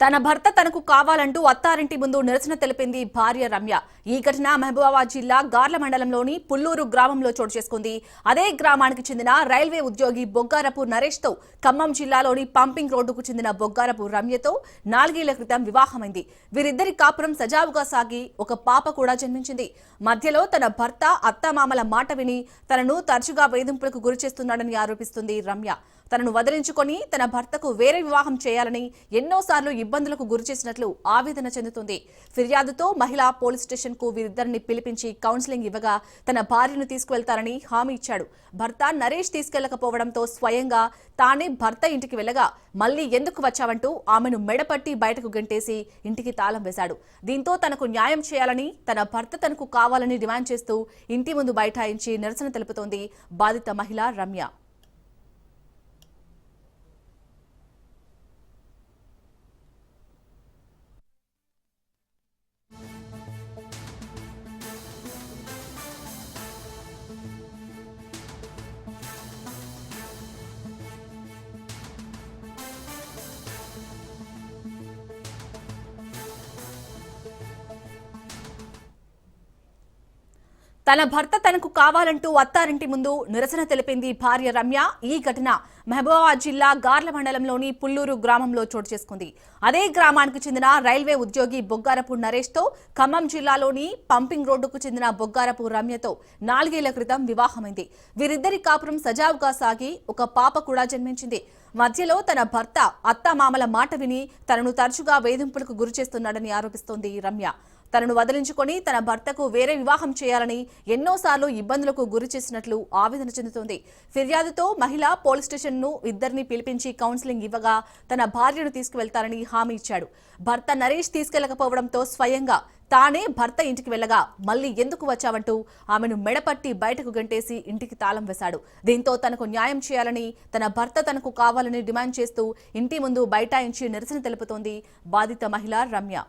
తన భర్త తనకు కావాలంటూ అత్తారింటి ముందు నిరసన తెలిపింది భార్య రమ్య. ఈ ఘటన మహబూబాబాద్ జిల్లా గార్ల మండలంలోని పుల్లూరు గ్రామంలో చోటు చేసుకుంది. అదే గ్రామానికి చెందిన రైల్వే ఉద్యోగి బొగ్గారపు నరేష్ తో ఖమ్మం జిల్లాలోని పంపింగ్ రోడ్డుకు చెందిన బొగ్గారపు రమ్యతో 4 ఏళ్ల క్రితం వివాహమైంది. వీరిద్దరి కాపురం సజావుగా సాగి ఒక పాప కూడా జన్మించింది. మధ్యలో తన భర్త అత్తమామల మాట విని తనను తరచుగా వేధింపులకు గురిచేస్తున్నాడని ఆరోపిస్తుంది రమ్య. తనను వదిలించుకొని తన భర్తకు వేరే వివాహం చేయాలని ఎన్నోసార్లు ఇబ్బందులకు గురిచేసినట్లు ఆవేదన చెందుతుంది. ఫిర్యాదుతో మహిళా పోలీస్ స్టేషన్ కు వీరిద్దరిని పిలిపించి కౌన్సిలింగ్ ఇవ్వగా తన భార్యను తీసుకువెళ్తారని హామీ ఇచ్చాడు. భర్త నరేష్ తీసుకెళ్లకపోవడంతో స్వయంగా తానే భర్త ఇంటికి వెళ్లగా మళ్లీ ఎందుకు వచ్చావంటూ ఆమెను మెడపట్టి బయటకు గంటేసి ఇంటికి తాళం వేశాడు. దీంతో తనకు న్యాయం చేయాలని తన భర్త తనకు కావాలని డిమాండ్ చేస్తూ ఇంటి ముందు బైఠాయించి నిరసన తెలుపుతోంది బాధిత మహిళ రమ్య. తన భర్త తనకు కావాలంటూ అత్తారింటి ముందు నిరసన తెలిపింది భార్య రమ్య. ఈ ఘటన మహబూబాబాద్ జిల్లా గార్ల మండలంలోని పుల్లూరు గ్రామంలో చోటు చేసుకుంది. అదే గ్రామానికి చెందిన రైల్వే ఉద్యోగి బొగ్గారపు నరేష్ తో ఖమ్మం జిల్లాలోని పంపింగ్ రోడ్డుకు చెందిన బొగ్గారపు రమ్యతో 4 ఏళ్ల క్రితం వివాహమైంది. వీరిద్దరి కాపురం సజావుగా సాగి ఒక పాప కూడా జన్మించింది. మధ్యలో తన భర్త అత్తమామల మాట విని తనను తరచుగా వేధింపులకు గురిచేస్తున్నాడని ఆరోపిస్తోంది రమ్య. తనను వదిలించుకొని తన భర్తకు వేరే వివాహం చేయాలని ఎన్నోసార్లు ఇబ్బందులకు గురి చేసినట్లు ఆవేదన చెందుతోంది. ఫిర్యాదుతో మహిళా పోలీస్ స్టేషన్ ను ఇద్దరిని పిలిపించి కౌన్సిలింగ్ ఇవ్వగా తన భార్యను తీసుకువెళ్తారని హామీ ఇచ్చాడు. భర్త నరేష్ తీసుకెళ్లకపోవడంతో స్వయంగా తానే భర్త ఇంటికి వెళ్లగా మళ్లీ ఎందుకు వచ్చావంటూ ఆమెను మెడపట్టి బయటకు గంటేసి ఇంటికి తాళం వేశాడు. దీంతో తనకు న్యాయం చేయాలని తన భర్త తనకు కావాలని డిమాండ్ చేస్తూ ఇంటి ముందు బైఠాయించి నిరసన తెలుపుతోంది బాధిత మహిళ రమ్య.